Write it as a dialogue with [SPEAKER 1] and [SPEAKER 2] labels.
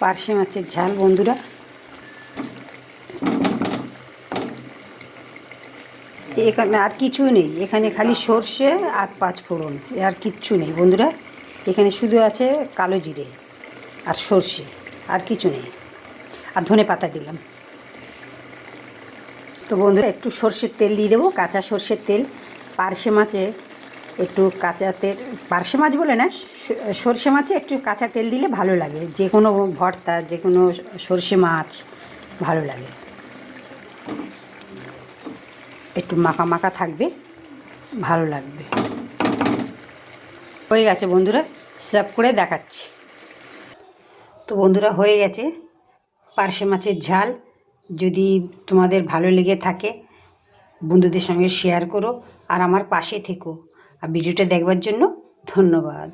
[SPEAKER 1] পার্শে মাছের ঝাল বন্ধুরা। এখানে আর কিছু নেই, এখানে খালি সর্ষে আর পাঁচফোড়ন, আর কিচ্ছু নেই বন্ধুরা। এখানে শুধু আছে কালো জিরে আর সর্ষে, আর কিছু নেই, আর ধনে পাতা দিলাম। তো বন্ধুরা একটু সর্ষের তেল দিয়ে দেবো, কাঁচা সর্ষের তেল। পার্শে মাছে একটু কাঁচা তেল, পার্শে মাছ বলে না, সর্ষে মাছে একটু কাঁচা তেল দিলে ভালো লাগে, যে কোনো ভর্তা, যে কোনো সর্ষে মাছ ভালো লাগে। একটু মাখা মাখা থাকবে, ভালো লাগবে। হয়ে গেছে বন্ধুরা, সার্ভ করে দেখাচ্ছি। তো বন্ধুরা হয়ে গেছে পার্শে মাছের ঝাল। যদি তোমাদের ভালো লেগে থাকে বন্ধুদের সঙ্গে শেয়ার করো, আর আমার পাশে থেকো। আর ভিডিওটা দেখবার জন্য ধন্যবাদ।